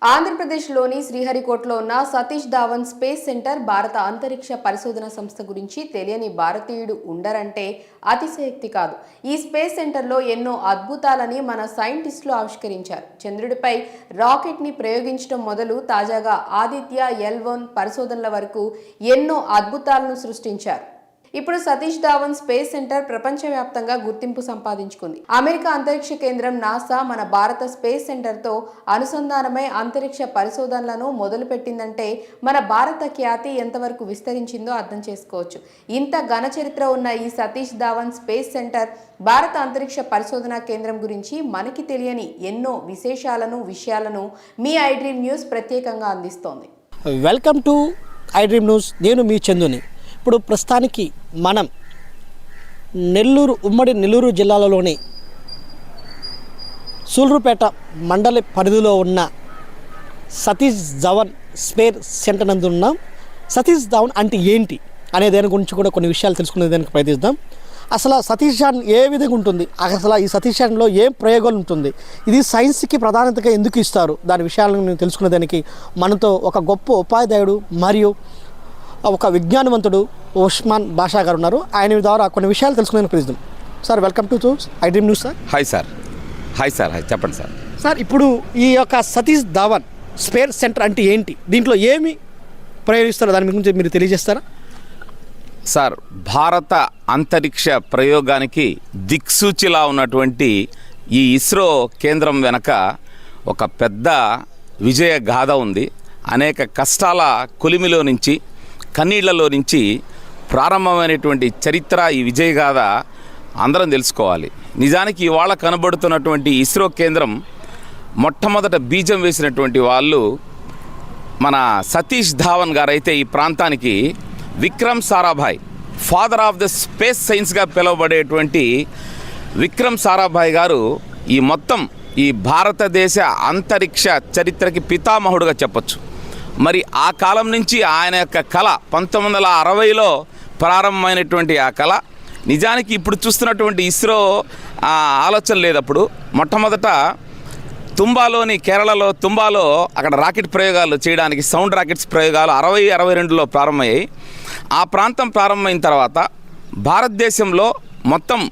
ఆంధ్రప్రదేశ్లోని శ్రీహరికోటలో ఉన్న Satish Dhawan space centre భారత అంతరిక్ష పరిశోధన సంస్థ గురించి తెలియని భారతీయుడు ఉండరంటే అతిశయోక్తి కాదు. ఈ స్పేస్ సెంటర్లో ఎన్నో అద్భుతాలని మన సైంటిస్టులు ఆవిష్కరించారు. చంద్రుడిపై రాకెట్ని ప్రయోగించడం మొదలు తాజాగా ఆదిత్య L1 పరిశోధనల వరకు ఎన్నో అద్భుతాలను సృష్టించారు. ఇప్పుడు సతీష్ ధావన్ స్పేస్ సెంటర్ ప్రపంచవ్యాప్తంగా గుర్తింపు సంపాదించుకుంది. అమెరికా అంతరిక్ష కేంద్రం నాసా మన భారత స్పేస్ సెంటర్తో అనుసంధానమై అంతరిక్ష పరిశోధనలను మొదలుపెట్టిందంటే మన భారత ఖ్యాతి ఎంతవరకు విస్తరించిందో అర్థం చేసుకోవచ్చు. ఇంత ఘన చరిత్ర ఉన్న ఈ సతీష్ ధావన్ స్పేస్ సెంటర్ భారత అంతరిక్ష పరిశోధన కేంద్రం గురించి మనకి తెలియని ఎన్నో విషయాలను మీ ఐడ్రీమ్ న్యూస్ ప్రత్యేకంగా అందిస్తోంది. Welcome to iDream news. నేను మీ చందుని. ఇప్పుడు ప్రస్తుతానికి మనం ఉమ్మడి నెల్లూరు జిల్లాలోని సూళ్లూరుపేట మండల పరిధిలో ఉన్న సతీష్ ధావన్ స్పేస్ సెంటర్ నందు ఉన్నాం. సతీష్ ధావన్ అంటే ఏంటి అనే దాని గురించి కూడా కొన్ని విషయాలు తెలుసుకునే దానికి ప్రయత్నిద్దాం. అసలు సతీష్ ధావన్ ఏ విధంగా ఉంటుంది, అసలు ఈ సతీష్ ధావన్లో ఏం ప్రయోగాలు ఉంటుంది, ఇది సైన్స్కి ప్రాధాన్యతగా ఎందుకు ఇస్తారు, దాని విషయాలను తెలుసుకునే దానికి మనతో ఒక గొప్ప ఉపాధ్యాయుడు మరియు ఒక విజ్ఞానవంతుడు ఉస్మాన్ బాషా గారు ఉన్నారు. ఆయన ద్వారా కొన్ని విషయాలు తెలుసుకునే ప్రయత్నిద్దాం. Sir, welcome to iDream news. Sir hi sir. Hi చెప్పండి సార్. సార్, ఇప్పుడు ఈ యొక్క సతీష్ ధావన్ స్పేస్ సెంటర్ అంటే ఏంటి, దీంట్లో ఏమి ప్రయోగిస్తారో దాని గురించి మీరు తెలియజేస్తారా? సార్, భారత అంతరిక్ష ప్రయోగానికి దిక్సూచిలా ఉన్నటువంటి ఈ ఇస్రో కేంద్రం వెనక ఒక పెద్ద విజయ గాథ ఉంది. అనేక కష్టాల కొలిమిలో నుంచి, కన్నీళ్లలో నుంచి ప్రారంభమైనటువంటి చరిత్ర ఈ విజయగాథ అందరం తెలుసుకోవాలి. నిజానికి ఇవాళ కనబడుతున్నటువంటి ఇస్రో కేంద్రం మొట్టమొదట బీజం వేసినటువంటి వాళ్ళు మన సతీష్ ధావన్ గారు అయితే ఈ ప్రాంతానికి Vikram Sarabhai, father of the space సైన్స్గా పిలువబడేటువంటి విక్రమ్ సారాభాయ్ గారు ఈ భారతదేశ అంతరిక్ష చరిత్రకి పితామహుడుగా చెప్పచ్చు. మరి ఆ కాలం నుంచి ఆయన యొక్క కళ 1960లో ప్రారంభమైనటువంటి ఆ కళ నిజానికి ఇప్పుడు చూస్తున్నటువంటి ఇస్రో ఆలోచన లేదప్పుడు. మొట్టమొదట కేరళలో తుంబాలో అక్కడ రాకెట్ ప్రయోగాలు చేయడానికి సౌండ్ రాకెట్స్ ప్రయోగాలు 60-62లో ప్రారంభమయ్యాయి. ఆ ప్రాంతం ప్రారంభమైన తర్వాత భారతదేశంలో మొత్తం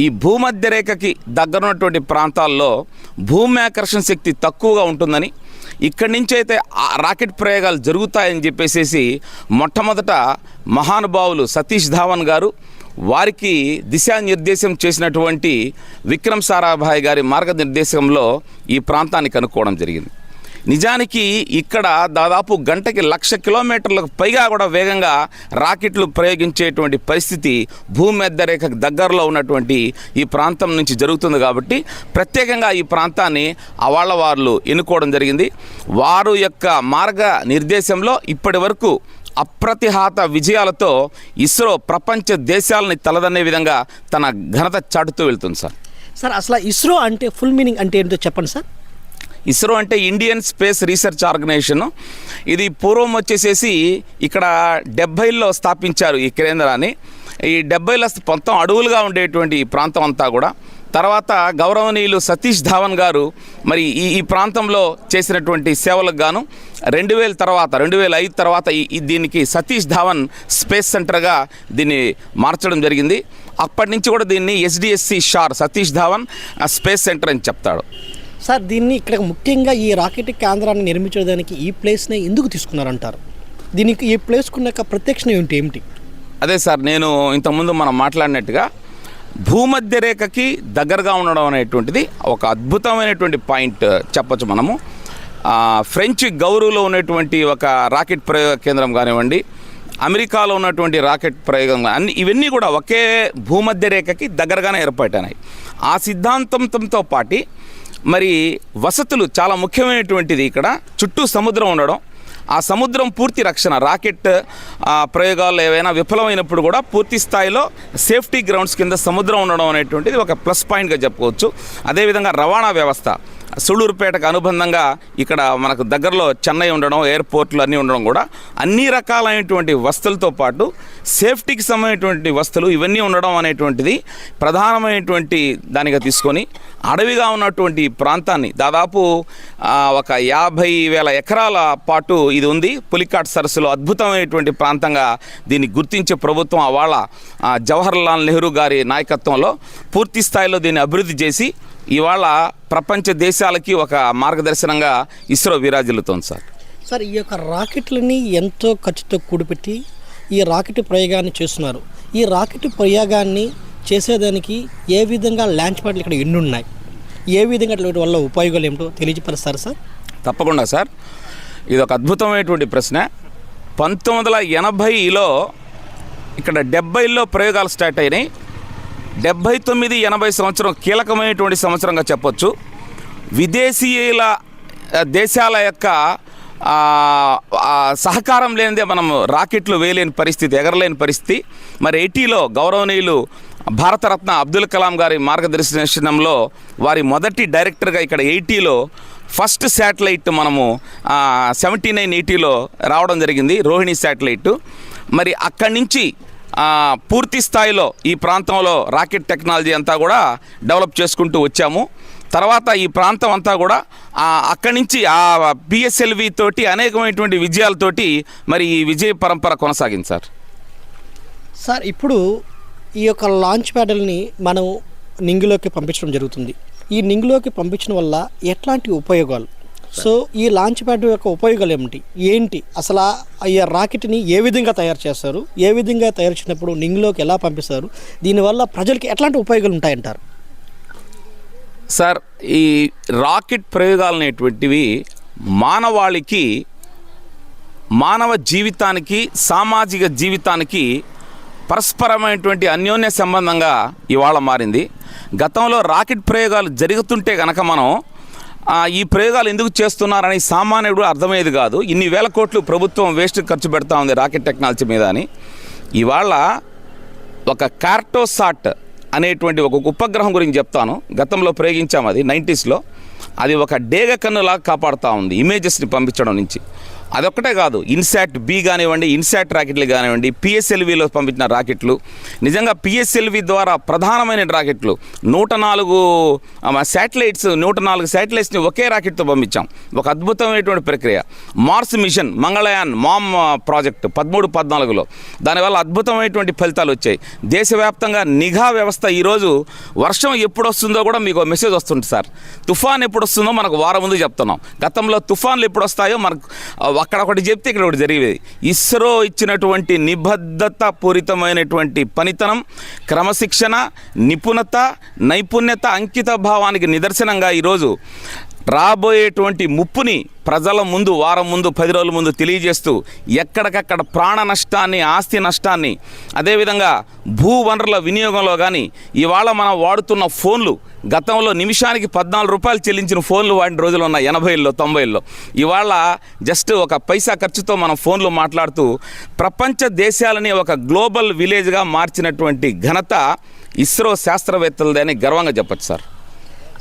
ఈ భూమధ్య రేఖకి దగ్గరున్నటువంటి ప్రాంతాల్లో భూమి ఆకర్షణ శక్తి తక్కువగా ఉంటుందని, ఇక్కడి నుంచి అయితే రాకెట్ ప్రయోగాలు జరుగుతాయని చెప్పేసి మొట్టమొదట మహానుభావులు సతీష్ ధావన్ గారు వారికి దిశానిర్దేశం చేసినటువంటి విక్రమ్ సారాభాయ్ గారి మార్గనిర్దేశంలో ఈ ప్రాంతాన్ని కనుక్కోవడం జరిగింది. నిజానికి ఇక్కడ దాదాపు గంటకి 1,00,000 కిలోమీటర్లకు పైగా కూడా వేగంగా రాకెట్లు ప్రయోగించేటువంటి పరిస్థితి భూమధ్య రేఖకు దగ్గరలో ఉన్నటువంటి ఈ ప్రాంతం నుంచి జరుగుతుంది. కాబట్టి ప్రత్యేకంగా ఈ ప్రాంతాన్ని వాళ్ళు ఎన్నుకోవడం జరిగింది. వారు యొక్క మార్గ నిర్దేశంలో ఇప్పటి వరకు అప్రతిహత విజయాలతో ఇస్రో ప్రపంచ దేశాలని తలదన్నే విధంగా తన ఘనత చాటుతూ వెళ్తుంది. సార్, అసలు ఇస్రో అంటే ఫుల్ మీనింగ్ అంటే ఏంటో చెప్పండి సార్. ఇస్రో అంటే ఇండియన్ స్పేస్ రీసెర్చ్ ఆర్గనైజేషన్. ఇది పూర్వం వచ్చేసేసి ఇక్కడ 70లో స్థాపించారు ఈ కేంద్రాన్ని. ఈ 70లో మొత్తం అడవులుగా ఉండేటువంటి ఈ ప్రాంతం అంతా కూడా తర్వాత గౌరవనీయులు సతీష్ ధావన్ గారు మరి ఈ ప్రాంతంలో చేసినటువంటి సేవలకు గాను 2005 తర్వాత దీనికి సతీష్ ధావన్ స్పేస్ సెంటర్గా దీన్ని మార్చడం జరిగింది. అప్పటి నుంచి కూడా దీన్ని SDSC SHAR Satish Dhawan space centre అని చెప్తాడు. సార్, దీన్ని ఇక్కడ ముఖ్యంగా ఈ రాకెట్ కేంద్రాన్ని నిర్మించడానికి ఈ ప్లేస్ని ఎందుకు తీసుకున్నారంటారు? దీనికి ఈ ప్లేస్కున్న ప్రత్యక్షణ ఏమిటి? అదే సార్, నేను ఇంతకుముందు మనం మాట్లాడినట్టుగా భూమధ్య రేఖకి దగ్గరగా ఉండడం అనేటువంటిది ఒక అద్భుతమైనటువంటి పాయింట్ చెప్పచ్చు మనము. ఫ్రెంచ్ గౌరూలో ఉన్నటువంటి ఒక రాకెట్ ప్రయోగ కేంద్రం కానివ్వండి, అమెరికాలో ఉన్నటువంటి రాకెట్ ప్రయోగం ఇవన్నీ కూడా ఒకే భూమధ్య రేఖకి దగ్గరగానే ఏర్పడినాయి. ఆ సిద్ధాంతంతో పాటు మరి వసతులు చాలా ముఖ్యమైనటువంటిది. ఇక్కడ చుట్టూ సముద్రం ఉండడం, ఆ సముద్రం పూర్తి రక్షణ, రాకెట్ ప్రయోగాలు ఏవైనా విఫలమైనప్పుడు కూడా పూర్తి స్థాయిలో సేఫ్టీ గ్రౌండ్స్ కింద సముద్రం ఉండడం అనేటువంటిది ఒక ప్లస్ పాయింట్గా చెప్పుకోవచ్చు. అదేవిధంగా రవాణా వ్యవస్థ, సూళ్ళూరుపేటకు అనుబంధంగా ఇక్కడ మనకు దగ్గరలో చెన్నై ఉండడం, ఎయిర్పోర్ట్లు అన్నీ ఉండడం కూడా అన్ని రకాలైనటువంటి వస్తువులతో పాటు సేఫ్టీకి సంబంధించినటువంటి వస్తువులు ఇవన్నీ ఉండడం అనేటువంటిది ప్రధానమైనటువంటి దానిగా తీసుకొని అడవిగా ఉన్నటువంటి ప్రాంతాన్ని దాదాపు ఒక 50,000 ఎకరాల పాటు ఇది ఉంది. పులికాట్ సరస్సులో అద్భుతమైనటువంటి ప్రాంతంగా దీన్ని గుర్తించే ప్రభుత్వం అవాళ జవహర్లాల్ నెహ్రూ గారి నాయకత్వంలో పూర్తి స్థాయిలో దీన్ని అభివృద్ధి చేసి ఇవాళ ప్రపంచ దేశాలకి ఒక మార్గదర్శనంగా ఇస్రో విరాజిల్లుతోంది సార్. సార్, ఈ యొక్క రాకెట్లని ఎంతో ఖర్చుతో కూడిపెట్టి ఈ రాకెట్ ప్రయోగాన్ని చేస్తున్నారు. ఈ రాకెట్ ప్రయోగాన్ని చేసేదానికి ఏ విధంగా లాంచ్ ప్యాడ్లు ఇక్కడ ఎన్ని ఉన్నాయి, ఏ విధంగా వాటి వల్ల ఉపయోగాలు ఏమిటో తెలియజేస్తారు సార్? తప్పకుండా సార్, ఇది ఒక అద్భుతమైనటువంటి ప్రశ్న. 1980లో ఇక్కడ 70లో ప్రయోగాలు స్టార్ట్ అయినాయి. 79-80 సంవత్సరం కీలకమైనటువంటి సంవత్సరంగా చెప్పొచ్చు. విదేశీయుల దేశాల యొక్క సహకారం లేనిదే మనం రాకెట్లు వేయలేని పరిస్థితి, ఎగరలేని పరిస్థితి. మరి 80లో గౌరవనీయులు భారతరత్న అబ్దుల్ కలాం గారి మార్గదర్శనంలో వారి మొదటి డైరెక్టర్గా ఇక్కడ 80లో ఫస్ట్ శాటిలైట్ మనము 79-80లో రావడం జరిగింది, రోహిణి శాటిలైట్. మరి అక్కడి నుంచి పూర్తి స్థాయిలో ఈ ప్రాంతంలో రాకెట్ టెక్నాలజీ అంతా కూడా డెవలప్ చేసుకుంటూ వచ్చాము. తర్వాత ఈ ప్రాంతం అంతా కూడా అక్కడి నుంచి PSLV తోటి అనేకమైనటువంటి విజయాలతోటి మరి ఈ విజయ పరంపర కొనసాగింది సార్. సార్, ఇప్పుడు ఈ యొక్క లాంచ్ ప్యాడ్లని మనం నింగిలోకి పంపించడం జరుగుతుంది. ఈ నింగిలోకి పంపించడం వల్ల ఎట్లాంటి ఉపయోగాలు, సో ఈ లాంచ్ ప్యాడ్ యొక్క ఉపయోగాలు ఏంటి అసలు, ఈ రాకెట్ని ఏ విధంగా తయారు చేస్తారు, ఏ విధంగా తయారు చేసినప్పుడు నింగిలోకి ఎలా పంపిస్తారు, దీనివల్ల ప్రజలకి ఎట్లాంటి ఉపయోగాలు ఉంటాయంటారు? సార్, ఈ రాకెట్ ప్రయోగాలు అనేటువంటివి మానవాళికి, మానవ జీవితానికి, సామాజిక జీవితానికి పరస్పరమైనటువంటి అన్యోన్య సంబంధంగా ఇవాళ మారింది. గతంలో రాకెట్ ప్రయోగాలు జరుగుతుంటే కనుక మనం ఈ ప్రయోగాలు ఎందుకు చేస్తున్నారని సామాన్యుడు అర్థమయ్యేది కాదు. ఇన్ని వేల కోట్లు ప్రభుత్వం వేస్ట్ ఖర్చు పెడతా ఉంది రాకెట్ టెక్నాలజీ మీద అని. ఇవాళ ఒక కార్టోసాట్ అనేటువంటి ఒక ఉపగ్రహం గురించి చెప్తాను. గతంలో ప్రయోగించాము, అది 90స్లో. అది ఒక డేగ కన్నులాగా కాపాడుతూ ఉంది ఇమేజెస్ని పంపించడం నుంచి. అదొక్కటే కాదు, ఇన్సాట్ బి కానివ్వండి, ఇన్సాట్ రాకెట్లు కానివ్వండి, PSLVలో పంపించిన రాకెట్లు, నిజంగా PSLV ద్వారా ప్రధానమైన రాకెట్లు 104 శాటిలైట్స్, 104 శాటిలైట్స్ని ఒకే రాకెట్తో పంపించాం. ఒక అద్భుతమైనటువంటి ప్రక్రియ. Mars mission, Mangalyaan MOM project 13-14లో దానివల్ల అద్భుతమైనటువంటి ఫలితాలు వచ్చాయి. దేశవ్యాప్తంగా నిఘా వ్యవస్థ, ఈరోజు వర్షం ఎప్పుడు వస్తుందో కూడా మీకు మెసేజ్ వస్తుంది సార్. తుఫాన్ ఎప్పుడు వస్తుందో మనకు వారం ముందు చెప్తున్నాం. గతంలో తుఫాన్లు ఎప్పుడు వస్తాయో మనకు అక్కడ ఒకటి చెప్తే ఇక్కడ ఒకటి జరిగేది. ఇస్రో ఇచ్చినటువంటి నిబద్ధత పూరితమైనటువంటి పనితనం, క్రమశిక్షణ, నిపుణత, నైపుణ్యత, అంకిత భావానికి నిదర్శనంగా ఈరోజు రాబోయేటువంటి ముప్పుని ప్రజల ముందు వారం ముందు, 10 రోజుల ముందు తెలియజేస్తూ ఎక్కడికక్కడ ప్రాణ నష్టాన్ని, ఆస్తి నష్టాన్ని, అదేవిధంగా భూ వనరుల వినియోగంలో కానీ ఇవాళ మనం వాడుతున్న ఫోన్లు, గతంలో నిమిషానికి 14 రూపాయలు చెల్లించిన ఫోన్లు వాడిన రోజులు ఉన్నాయి 80లో 90లో. ఇవాళ జస్ట్ ఒక పైసా ఖర్చుతో మనం ఫోన్లు మాట్లాడుతూ ప్రపంచ దేశాలని ఒక గ్లోబల్ విలేజ్గా మార్చినటువంటి ఘనత ఇస్రో శాస్త్రవేత్తలదని గర్వంగా చెప్పచ్చు సార్.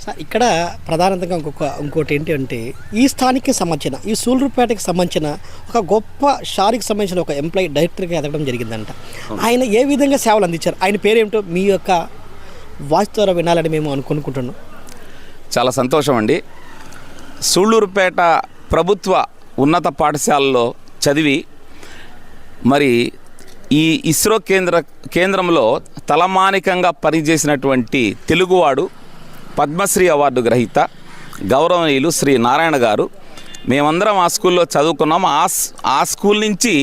సార్, ఇక్కడ ప్రధానంగా ఇంకోటి ఏంటి అంటే, ఈ స్థానిక సంబంధించిన, ఈ సూళ్ళూరుపేటకి సంబంధించిన ఒక గొప్ప షార్కి సంబంధించిన ఒక ఎంప్లాయీ డైరెక్టర్గా ఎదగడం జరిగిందంట. ఆయన ఏ విధంగా సేవలు అందించారు, ఆయన పేరేమిటో మీ యొక్క వాయిస్ ద్వారా వినాలని మేము అనుకుంటున్నాం. చాలా సంతోషం అండి. సూళ్ళూరుపేట ప్రభుత్వ ఉన్నత పాఠశాలలో చదివి మరి ఈ ఇస్రో కేంద్రంలో తలమానికంగా పనిచేసినటువంటి తెలుగువాడు, పద్మశ్రీ అవార్డు గ్రహీత గౌరవనీయులు శ్రీ నారాయణ గారు. మేమందరం ఆ స్కూల్లో చదువుకున్నాం. ఆ స్కూల్ నుంచి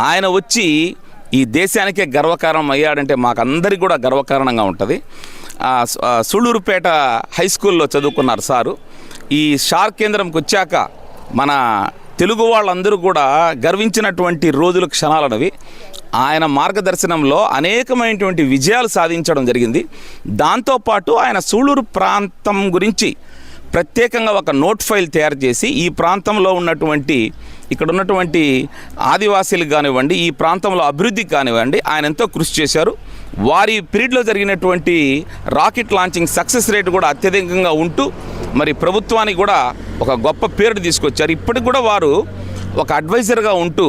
ఆయన వచ్చి ఈ దేశానికే గర్వకారణం అయ్యాడంటే మాకందరికి కూడా గర్వకారణంగా ఉంటుంది. సూళ్ళూరుపేట హై స్కూల్లో చదువుకున్నారు సారు. ఈ షార్ కేంద్రంకి వచ్చాక మన తెలుగు వాళ్ళందరూ కూడా గర్వించినటువంటి రోజులు, క్షణాలనవి. ఆయన మార్గదర్శనంలో అనేకమైనటువంటి విజయాలు సాధించడం జరిగింది. దాంతోపాటు ఆయన సూళ్ళూరు ప్రాంతం గురించి ప్రత్యేకంగా ఒక నోట్ ఫైల్ తయారు చేసి ఈ ప్రాంతంలో ఉన్నటువంటి, ఇక్కడ ఉన్నటువంటి ఆదివాసీలకు కానివ్వండి, ఈ ప్రాంతంలో అభివృద్ధికి కానివ్వండి ఆయన ఎంతో కృషి చేశారు. వారి పీరియడ్లో జరిగినటువంటి రాకెట్ లాంచింగ్ సక్సెస్ రేట్ కూడా అత్యధికంగా ఉంటూ మరి ప్రభుత్వానికి కూడా ఒక గొప్ప పేరుని తీసుకొచ్చారు. ఇప్పటికి కూడా వారు ఒక అడ్వైజర్గా ఉంటూ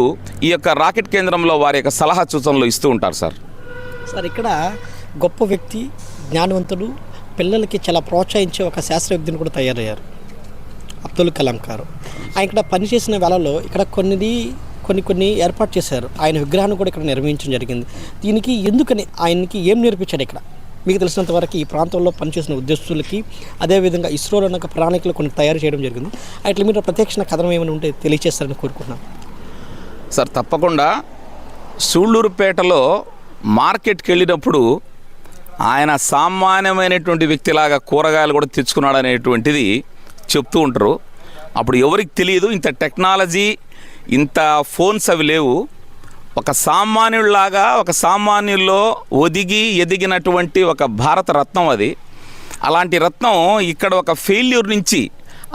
ఈ యొక్క రాకెట్ కేంద్రంలో వారి యొక్క సలహా సూచనలు ఇస్తూ ఉంటారు సార్. సార్ ఇక్కడ గొప్ప వ్యక్తి, జ్ఞానవంతుడు, పిల్లలకి చాలా ప్రోత్సహించే ఒక శాస్త్రవేత్తని కూడా తయారయ్యారు అబ్దుల్ కలాం గారు. ఆయన ఇక్కడ పనిచేసిన వేళలో ఇక్కడ కొన్ని ఏర్పాటు చేశారు. ఆయన విగ్రహాన్ని కూడా ఇక్కడ నిర్వహించడం జరిగింది. దీనికి ఎందుకని, ఆయనకి ఏం నేర్పించాడు ఇక్కడ? మీకు తెలిసినంత వరకు ఈ ప్రాంతంలో పనిచేసిన ఉద్యోగస్తులకి, అదేవిధంగా ఇస్రోలో ఉన్న ప్రణాళికలు కొన్ని తయారు చేయడం జరిగింది. అట్లా మీరు ప్రత్యక్ష కథనం ఏమైనా ఉంటే తెలియజేస్తారని కోరుకుంటున్నాను. సార్ తప్పకుండా. సూళ్ళూరుపేటలో మార్కెట్కి వెళ్ళినప్పుడు ఆయన సామాన్యమైనటువంటి వ్యక్తిలాగా కూరగాయలు కూడా తెచ్చుకున్నాడు అనేటువంటిది చెప్తూ ఉంటారు. అప్పుడు ఎవరికి తెలియదు, ఇంత టెక్నాలజీ, ఇంత ఫోన్స్ అవి లేవు. ఒక సామాన్యుడిలాగా, ఒక సామాన్యుల్లో ఎదిగినటువంటి ఒక భారత రత్నం అది. అలాంటి రత్నం ఇక్కడ ఒక ఫెయిల్యూర్ నుంచి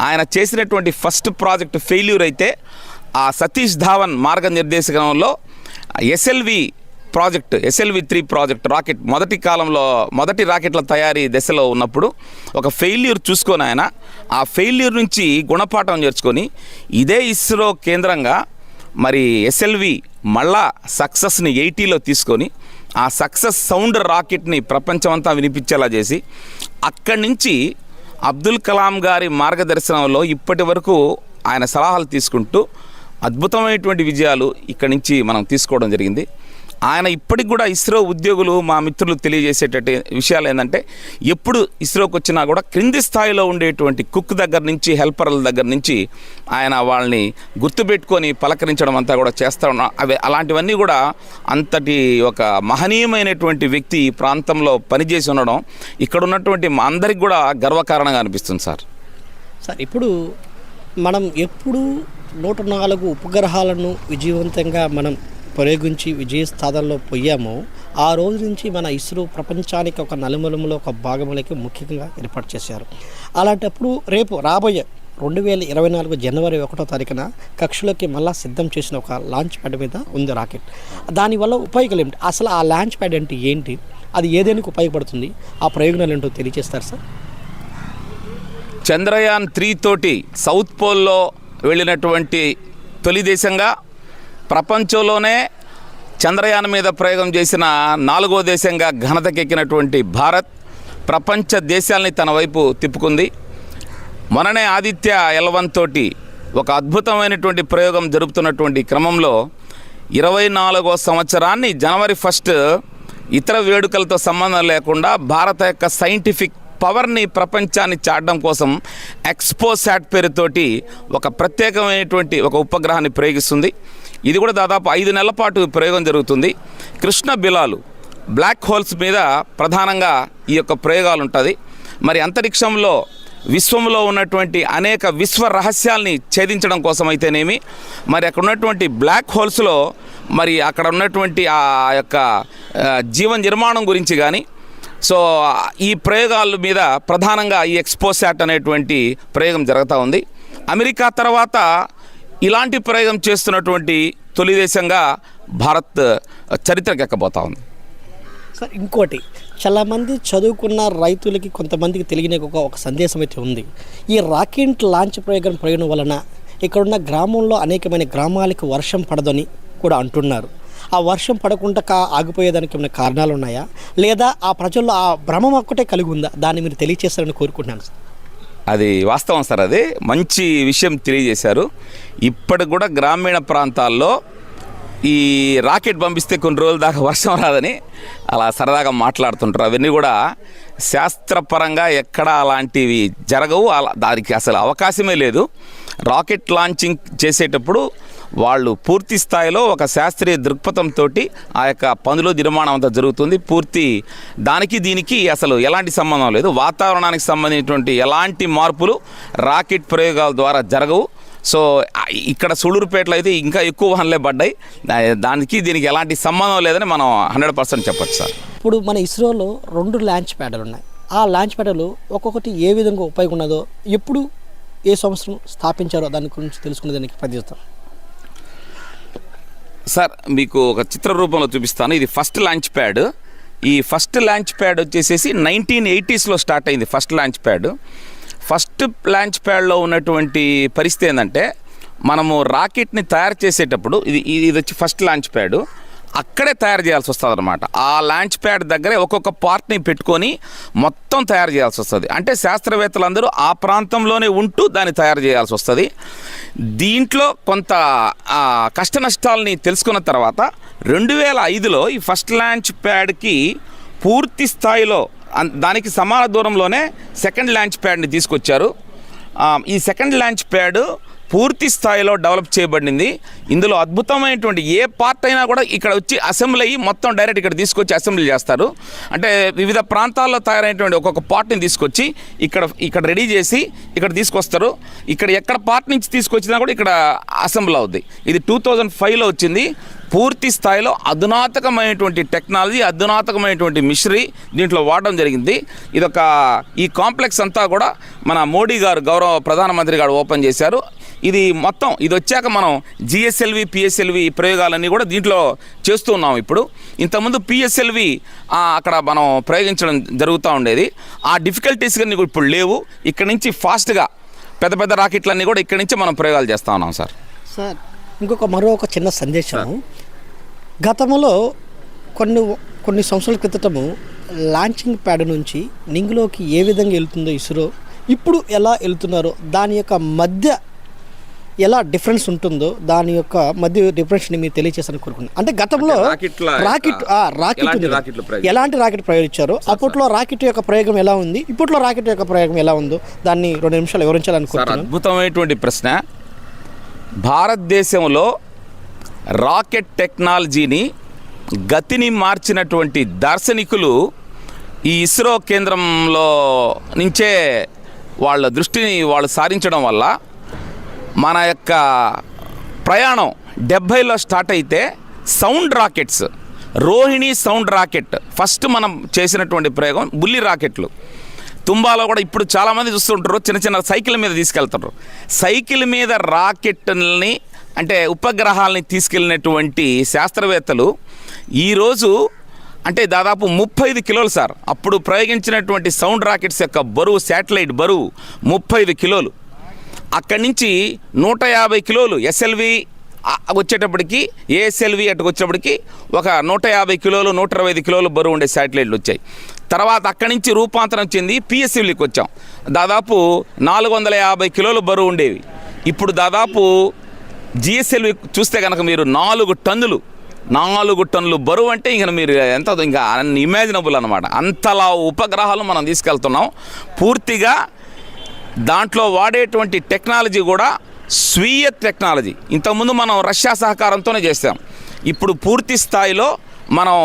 ఆయన చేసినటువంటి ఫస్ట్ ప్రాజెక్ట్ ఫెయిల్యూర్ అయితే ఆ సతీష్ ధావన్ మార్గనిర్దేశకంలో SLV project, SLV-3 project rocket మొదటి రాకెట్ల తయారీ దశలో ఉన్నప్పుడు ఒక ఫెయిల్యూర్ చూసుకొని ఆయన ఆ ఫెయిల్యూర్ నుంచి గుణపాఠం నేర్చుకొని ఇదే ఇస్రో కేంద్రంగా మరి SLV మళ్ళా సక్సెస్ని 80లో తీసుకొని ఆ సక్సెస్ సౌండ్ రాకెట్ని ప్రపంచమంతా వినిపించేలా చేసి అక్కడి నుంచి అబ్దుల్ కలాం గారి మార్గదర్శనంలో ఇప్పటి వరకు ఆయన సలహాలు తీసుకుంటూ అద్భుతమైనటువంటి విజయాలు ఇక్కడి నుంచి మనం తీసుకోవడం జరిగింది. ఆయన ఇప్పటికి కూడా ఇస్రో ఉద్యోగులు, మా మిత్రులు తెలియజేసేటట్టు విషయాలు ఏంటంటే, ఎప్పుడు ఇస్రోకి వచ్చినా కూడా క్రింది స్థాయిలో ఉండేటువంటి కుక్ దగ్గర నుంచి, హెల్పర్ల దగ్గర నుంచి ఆయన వాళ్ళని గుర్తుపెట్టుకొని పలకరించడం అంతా కూడా చేస్తూ ఉన్నా. అలాంటివన్నీ కూడా అంతటి ఒక మహనీయమైనటువంటి వ్యక్తి ఈ ప్రాంతంలో పనిచేసి ఉండడం ఇక్కడ ఉన్నటువంటి మా అందరికి కూడా గర్వకారణంగా అనిపిస్తుంది సార్. సార్ ఇప్పుడు మనం ఎప్పుడు 104 ఉపగ్రహాలను విజయవంతంగా మనం ప్రయోగించి విజయ స్థానంలో పోయామో ఆ రోజు నుంచి మన ఇస్రో ప్రపంచానికి ఒక నలుమూలములో ఒక భాగములకి ముఖ్యంగా ఏర్పాటు చేశారు. అలాంటప్పుడు రేపు రాబోయే 2024 జనవరి 1వ తారీఖున కక్షలోకి మళ్ళా సిద్ధం చేసిన ఒక లాంచ్ ప్యాడ్ మీద ఉంది రాకెట్. దానివల్ల ఉపయోగాలు ఏమిటి, అసలు ఆ లాంచ్ ప్యాడ్ అంటే ఏంటి, అది ఏదేనికి ఉపయోగపడుతుంది, ఆ ప్రయోజనాలు ఏంటో తెలియజేస్తారు సార్. చంద్రయాన్-3 తోటి సౌత్ పోల్లో వెళ్ళినటువంటి తొలి దేశంగా, ప్రపంచంలోనే చంద్రయాన్ మీద ప్రయోగం చేసిన 4వ దేశంగా ఘనతకెక్కినటువంటి భారత్ ప్రపంచ దేశాలని తన వైపు తిప్పుకుంది. మొన్ననే ఆదిత్య L1 తోటి ఒక అద్భుతమైనటువంటి ప్రయోగం జరుపుతున్నటువంటి క్రమంలో 24వ సంవత్సరాన్ని జనవరి 1 ఇతర వేడుకలతో సంబంధం లేకుండా భారత యొక్క సైంటిఫిక్ పవర్ని ప్రపంచాన్ని చాటడం కోసం ఎక్స్పోసాట్ పేరుతోటి ఒక ప్రత్యేకమైనటువంటి ఒక ఉపగ్రహాన్ని ప్రయోగిస్తుంది. ఇది కూడా దాదాపు 5 నెలల పాటు ప్రయోగం జరుగుతుంది. కృష్ణ బిలాలు బ్లాక్ హోల్స్ మీద ప్రధానంగా ఈ యొక్క ప్రయోగాలు ఉంటుంది. మరి అంతరిక్షంలో విశ్వంలో ఉన్నటువంటి అనేక విశ్వ రహస్యాల్ని ఛేదించడం కోసం అయితేనేమి, మరి అక్కడ ఉన్నటువంటి బ్లాక్ హోల్స్లో మరి అక్కడ ఉన్నటువంటి ఆ యొక్క జీవ నిర్మాణం గురించి కానీ, సో ఈ ప్రయోగాల మీద ప్రధానంగా ఈ ఎక్స్పోసాట్ అనేటువంటి ప్రయోగం జరుగుతూ ఉంది. అమెరికా తర్వాత ఇలాంటి ప్రయోగం చేస్తున్నటువంటి తొలి దేశంగా భారత్ చరిత్రకి ఎక్కబోతా ఉంది. సార్ ఇంకోటి, చాలామంది చదువుకున్న రైతులకి కొంతమందికి తెలియని ఒక సందేశం అయితే ఉంది. ఈ రాకెట్ లాంచ్ ప్రయోగం వలన ఇక్కడున్న గ్రామంలో అనేకమైన గ్రామాలకు వర్షం పడదని కూడా అంటున్నారు. ఆ వర్షం పడకుండా ఆగిపోయేదానికి ఏమైనా కారణాలు ఉన్నాయా, లేదా ఆ ప్రజల్లో ఆ భ్రమం ఒక్కటే కలిగి ఉందా? దాన్ని మీరు తెలియజేస్తారని కోరుకుంటున్నాను సార్. అది వాస్తవం సార్, అది మంచి విషయం తెలియజేశారు. ఇప్పటికి కూడా గ్రామీణ ప్రాంతాల్లో ఈ రాకెట్ పంపిస్తే కొన్ని రోజుల దాకా వర్షం రాదని అలా సరదాగా మాట్లాడుతుంటారు. అవన్నీ కూడా శాస్త్రపరంగా ఎక్కడా అలాంటివి జరగవు, దానికి అసలు అవకాశమే లేదు. రాకెట్ లాంచింగ్ చేసేటప్పుడు వాళ్ళు పూర్తి స్థాయిలో ఒక శాస్త్రీయ దృక్పథంతో ఆ యొక్క పనులు నిర్మాణం అంతా జరుగుతుంది. పూర్తి దానికి దీనికి అసలు ఎలాంటి సంబంధం లేదు. వాతావరణానికి సంబంధించినటువంటి ఎలాంటి మార్పులు రాకెట్ ప్రయోగాల ద్వారా జరగవు. సో ఇక్కడ సూళ్ళూరుపేటలో అయితే ఇంకా ఎక్కువ వాహనాలే పడ్డాయి. దానికి దీనికి ఎలాంటి సంబంధం లేదని మనం 100% చెప్పచ్చు సార్. ఇప్పుడు మన ఇస్రోలో 2 లాంచ్ ప్యాడ్లు ఉన్నాయి. ఆ లాంచ్ ప్యాడ్లు ఒక్కొక్కటి ఏ విధంగా ఉపయోగం ఉన్నదో, ఎప్పుడు ఏ సంవత్సరం స్థాపించారో దాని గురించి తెలుసుకునే దానికి ప్రయత్నిస్తాం సార్. మీకు ఒక చిత్ర రూపంలో చూపిస్తాను. ఇది ఫస్ట్ లాంచ్ ప్యాడ్. ఈ ఫస్ట్ లాంచ్ ప్యాడ్ వచ్చేసేసి 1980s స్టార్ట్ అయింది. First launch pad first launch ప్యాడ్లో ఉన్నటువంటి పరిస్థితి ఏంటంటే, మనము రాకెట్ని తయారు చేసేటప్పుడు ఇది వచ్చి ఫస్ట్ లాంచ్ ప్యాడ్, అక్కడే తయారు చేయాల్సి వస్తుంది అనమాట. ఆ లాంచ్ ప్యాడ్ దగ్గరే ఒక్కొక్క పార్ట్ని పెట్టుకొని మొత్తం తయారు చేయాల్సి వస్తుంది. అంటే శాస్త్రవేత్తలందరూ ఆ ప్రాంతంలోనే ఉంటూ దాన్ని తయారు చేయాల్సి వస్తుంది. దీంట్లో కొంత కష్ట నష్టాలని తెలుసుకున్న తర్వాత 2005లో ఈ ఫస్ట్ లాంచ్ ప్యాడ్కి పూర్తి స్థాయిలో దానికి సమాన దూరంలోనే సెకండ్ లాంచ్ ప్యాడ్ని తీసుకొచ్చారు. ఈ సెకండ్ లాంచ్ ప్యాడ్ పూర్తి స్థాయిలో డెవలప్ చేయబడింది. ఇందులో అద్భుతమైనటువంటి ఏ పార్ట్ అయినా కూడా ఇక్కడ వచ్చి అసెంబ్లీ అయ్యి మొత్తం డైరెక్ట్ ఇక్కడ తీసుకొచ్చి అసెంబ్లీ చేస్తారు. అంటే వివిధ ప్రాంతాల్లో తయారైనటువంటి ఒక్కొక్క పార్ట్ని తీసుకొచ్చి ఇక్కడ రెడీ చేసి ఇక్కడ తీసుకొస్తారు. ఇక్కడ ఎక్కడ పార్ట్ నుంచి తీసుకొచ్చినా కూడా ఇక్కడ అసెంబ్లీ అవుద్ది. ఇది 2005లో వచ్చింది. పూర్తి స్థాయిలో అధునాతకమైనటువంటి టెక్నాలజీ, అధునాతకమైనటువంటి మిషనరీ దీంట్లో వాడడం జరిగింది. ఈ కాంప్లెక్స్ అంతా కూడా మన మోడీ గారు, గౌరవ ప్రధానమంత్రి గారు ఓపెన్ చేశారు. ఇది వచ్చాక మనం జిఎస్ఎల్వి, పిఎస్ఎల్వి ప్రయోగాలన్నీ కూడా దీంట్లో చేస్తూ ఉన్నాం. ఇప్పుడు ఇంతకుముందు పిఎస్ఎల్వి అక్కడ మనం ప్రయోగించడం జరుగుతూ ఉండేది. ఆ డిఫికల్టీస్ కానీ ఇప్పుడు లేవు. ఇక్కడి నుంచి ఫాస్ట్గా పెద్ద పెద్ద రాకెట్లన్నీ కూడా ఇక్కడి నుంచి మనం ప్రయోగాలు చేస్తూ ఉన్నాం సార్. మరో ఒక చిన్న సందేశం. గతంలో కొన్ని సంవత్సరాల క్రితము లాంచింగ్ ప్యాడ్ నుంచి నింగిలోకి ఏ విధంగా వెళ్తుందో ఇస్రో, ఇప్పుడు ఎలా వెళ్తున్నారో దాని యొక్క మధ్య ఎలా డిఫరెన్స్ ఉంటుందో దాని యొక్క మధ్య డిఫరెన్స్ని మీరు తెలియజేసాను కోరుకున్నాను. అంటే గతంలో ఎలాంటి రాకెట్ ప్రయోగించారో, అప్పట్లో రాకెట్ యొక్క ప్రయోగం ఎలా ఉంది, ఇప్పట్లో రాకెట్ యొక్క ప్రయోగం ఎలా ఉందో దాన్ని 2 నిమిషాలు వివరించాలనుకుంటున్నాను. అద్భుతమైనటువంటి ప్రశ్న. భారతదేశంలో రాకెట్ టెక్నాలజీని గతిని మార్చినటువంటి దార్శనికులు ఈ ఇస్రో కేంద్రంలో నుంచే వాళ్ళ దృష్టిని వాళ్ళు సారించడం వల్ల మన యొక్క ప్రయాణం 70లో స్టార్ట్ అయితే sound rockets, Rohini sound rocket first మనం చేసినటువంటి ప్రయోగం. బుల్లి రాకెట్లు తుంబాలో కూడా ఇప్పుడు చాలామంది చూస్తుంటారు, చిన్న చిన్న సైకిల్ మీద తీసుకెళ్తారు. సైకిల్ మీద రాకెట్ని అంటే ఉపగ్రహాలని తీసుకెళ్ళినటువంటి శాస్త్రవేత్తలు ఈరోజు అంటే దాదాపు 35 కిలోలు సార్. అప్పుడు ప్రయోగించినటువంటి సౌండ్ రాకెట్స్ యొక్క బరువు, శాటిలైట్ బరువు 35 కిలోలు. అక్కడి నుంచి 150 కిలోలు ఎస్ఎల్వి వచ్చేటప్పటికి, ఏఎస్ఎల్వి అటుకు వచ్చేటప్పటికి ఒక 150 కిలోలు 125 కిలోలు బరువు ఉండే శాటిలైట్లు వచ్చాయి. తర్వాత అక్కడి నుంచి రూపాంతరం చెంది పిఎస్ఎల్వికి వచ్చాం. దాదాపు 450 కిలోలు బరువు ఉండేవి. ఇప్పుడు దాదాపు జిఎస్ఎల్వి చూస్తే కనుక మీరు 4 టన్నులు బరువు అంటే ఇంకా మీరు ఎంత ఇంకా ఇమాజినబుల్ అనమాట. అంతలా ఉపగ్రహాలు మనం తీసుకెళ్తున్నాం. పూర్తిగా దాంట్లో వాడేటువంటి టెక్నాలజీ కూడా స్వీయ టెక్నాలజీ. ఇంతకుముందు మనం రష్యా సహకారంతోనే చేస్తాం. ఇప్పుడు పూర్తి స్థాయిలో మనం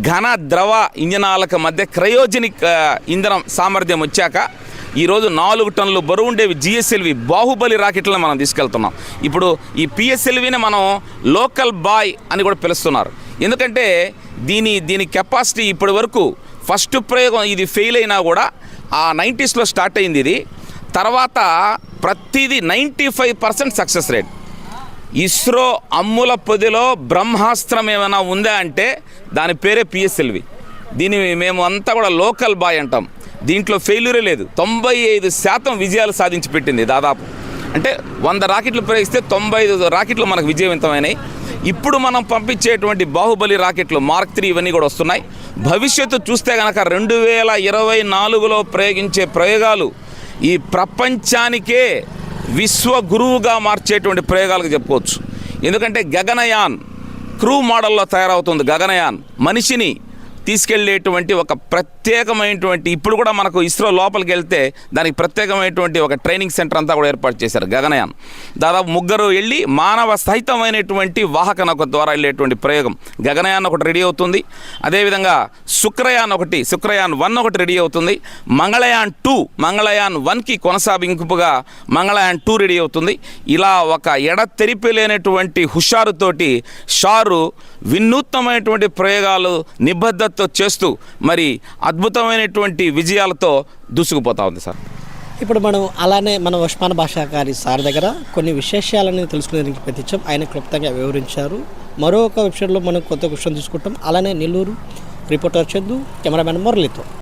ఘన ద్రవ ఇంజనాలకు మధ్య క్రయోజనిక్ ఇంధనం సామర్థ్యం వచ్చాక ఈరోజు 4 టన్నులు బరువు ఉండేవి జిఎస్ఎల్వి బాహుబలి రాకెట్లను మనం తీసుకెళ్తున్నాం. ఇప్పుడు ఈ పిఎస్ఎల్విని మనం లోకల్ బాయ్ అని కూడా పిలుస్తున్నారు. ఎందుకంటే దీని కెపాసిటీ ఇప్పటి వరకు ఫస్ట్ ప్రయోగం ఇది ఫెయిల్ అయినా కూడా ఆ 90sలో స్టార్ట్ అయింది. ఇది తర్వాత ప్రతిదీ 95% సక్సెస్ రేట్. ఇస్రో అమ్ముల పొదిలో బ్రహ్మాస్త్రం ఏమైనా ఉందా అంటే దాని పేరే పిఎస్ఎల్వి. దీన్ని మేము అంతా కూడా లోకల్ బాయ్ అంటాం. దీంట్లో ఫెయిల్యూరే లేదు. 95% విజయాలు సాధించి పెట్టింది దాదాపు. అంటే 100 రాకెట్లు ప్రయోగిస్తే 95 రాకెట్లు మనకు విజయవంతమైనాయి. ఇప్పుడు మనం పంపించేటువంటి బాహుబలి రాకెట్లు మార్క్ 3 ఇవన్నీ కూడా వస్తున్నాయి. భవిష్యత్తు చూస్తే కనుక 2024లో ప్రయోగించే ప్రయోగాలు ఈ ప్రపంచానికే విశ్వ గురువుగా మార్చేటువంటి ప్రయోగాలకు చెప్పుకోవచ్చు. ఎందుకంటే గగనయాన్ క్రూ మోడల్లో తయారవుతుంది. గగనయాన్ మనిషిని తీసుకెళ్లేటువంటి ఒక ప్రత్యేకమైనటువంటి, ఇప్పుడు కూడా మనకు ఇస్రో లోపలికి వెళ్తే దానికి ప్రత్యేకమైనటువంటి ఒక ట్రైనింగ్ సెంటర్ అంతా కూడా ఏర్పాటు చేశారు. గగనయాన్ దాదాపు 3 వెళ్ళి మానవ సహితమైనటువంటి వాహక నౌక ద్వారా వెళ్ళేటువంటి ప్రయోగం గగనయాన్ ఒకటి రెడీ అవుతుంది. అదేవిధంగా శుక్రయాన్ 1 ఒకటి రెడీ అవుతుంది. మంగళయాన్ 1కి కొనసాగింపుగా మంగళయాన్ 2 రెడీ అవుతుంది. ఇలా ఒక ఎడతెరిపి లేనటువంటి హుషారుతోటి షారు వినూత్నమైనటువంటి ప్రయోగాలు నిబద్ధతతో చేస్తూ మరి అద్భుతమైనటువంటి విజయాలతో దూసుకుపోతా ఉంది సార్. ఇప్పుడు మనం అలానే మన ఉస్మాన్ బాషా గారి సార్ దగ్గర కొన్ని విశేషాలను తెలుసుకునేందుకు ప్రయత్నించాం. ఆయన క్లుప్తంగా వివరించారు. మరొక వెబ్సైట్లో మనం కొత్త క్వశ్చన్ తీసుకుంటాం. అలానే నెల్లూరు రిపోర్టర్ చందు, కెమెరామెన్ మురళితో.